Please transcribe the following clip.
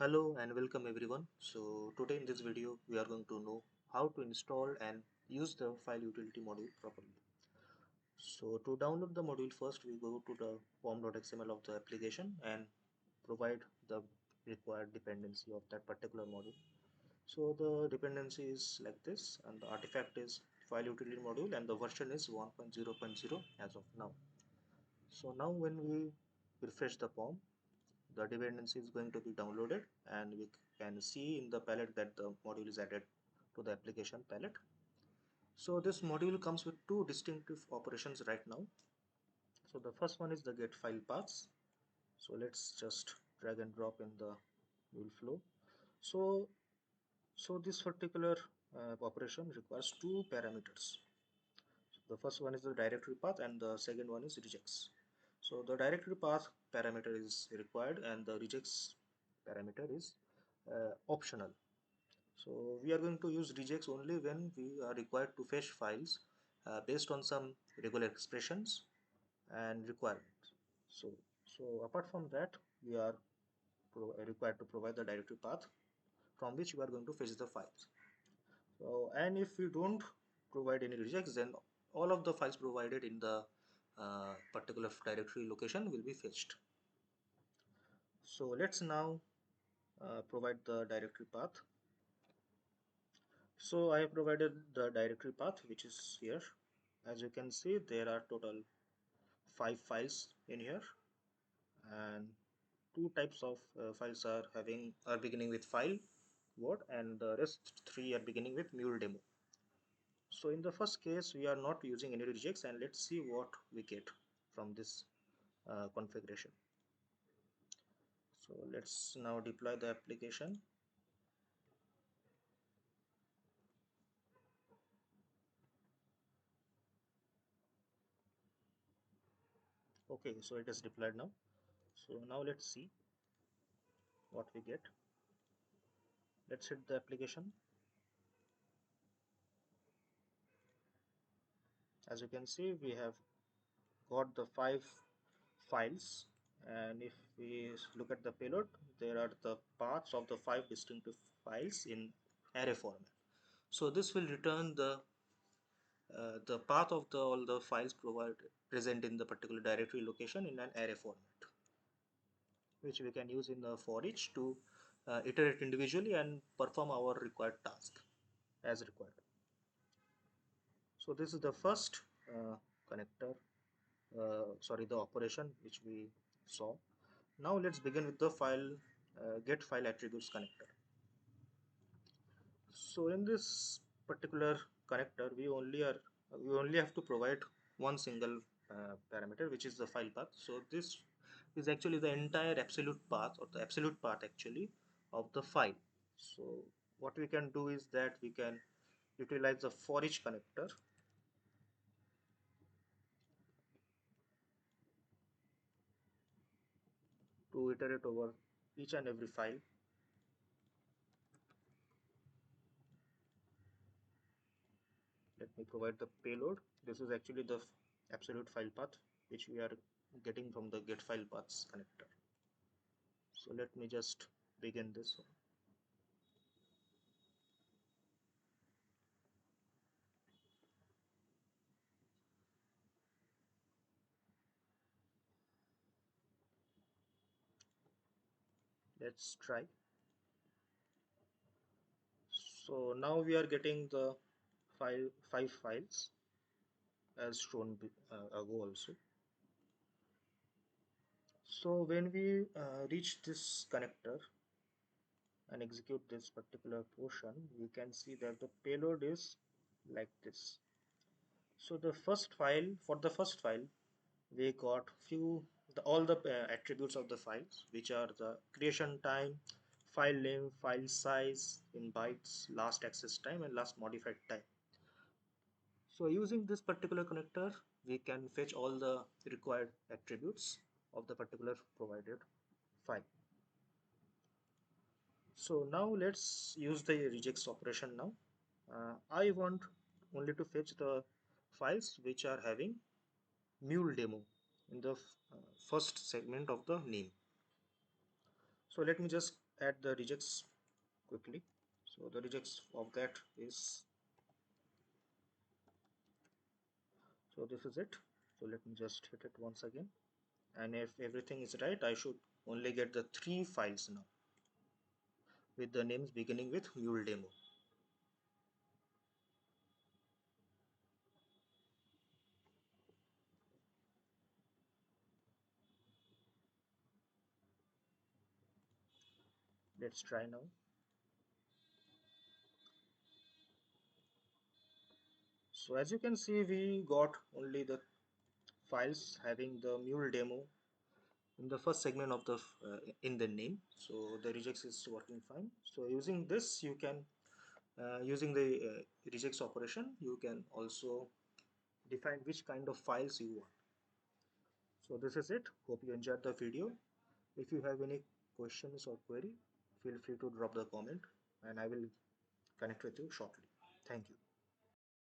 Hello and welcome everyone. So today in this video we are going to know how to install and use the file utility module properly. So to download the module, first we go to the form.xml of the application and provide the required dependency of that particular module. So the dependency is like this, and the artifact is file utility module, and the version is 1.0.0 as of now. So now when we refresh the form, the dependency is going to be downloaded, and we can see in the palette that the module is added to the application palette. So this module comes with two distinctive operations right now. So the first one is the get file paths. So let's just drag and drop in the Mule flow. So this particular operation requires two parameters. The first one is the directory path and the second one is regex. So the directory path parameter is required and the regex parameter is optional. So we are going to use regex only when we are required to fetch files based on some regular expressions and requirements. So apart from that, we are required to provide the directory path from which we are going to fetch the files. So, and if we don't provide any regex, then all of the files provided in the particular directory location will be fetched. So let's now provide the directory path. So I have provided the directory path, which is here. As you can see, there are total 5 files in here, and two types of files are beginning with file word, and the rest 3 are beginning with mule demo. So in the first case, we are not using any regex, and let's see what we get from this configuration. So let's now deploy the application. Okay, so it is deployed now. So now let's see what we get. Let's hit the application. As you can see, we have got the 5 files, and if we look at the payload, there are the paths of the 5 distinctive files in array format. So this will return the path of all the files provided present in the particular directory location in an array format, which we can use in the for each to iterate individually and perform our required task as required. So this is the first connector, the operation which we saw. Now let's begin with the file get file attributes connector. So in this particular connector, we only have to provide one single parameter, which is the file path. So this is actually the entire absolute path, or the absolute path actually, of the file. So what we can do is that we can utilize the for each connector to iterate over each and every file. Let me provide the payload. This is actually the absolute file path which we are getting from the get file paths connector. So let me just begin this one. Let's try. So now we are getting the 5 files as shown ago also. So when we reach this connector and execute this particular portion, we can see that the payload is like this. So for the first file, we got all the attributes of the files, which are the creation time, file name, file size in bytes, last access time, and last modified time. So using this particular connector, we can fetch all the required attributes of the particular provided file. So now let's use the regex operation now. I want only to fetch the files which are having mule demo in the first segment of the name. So let me just add the regex quickly. So the regex of that is, so this is it. So let me just hit it once again, and if everything is right, I should only get the 3 files now with the names beginning with mule demo. Let's try now. So as you can see, we got only the files having the mule demo in the first segment of the in the name. So the regex is working fine. So using this, you can using the regex operation, you can also define which kind of files you want. So this is it. Hope you enjoyed the video. If you have any questions or query, feel free to drop the comment and I will connect with you shortly. Thank you.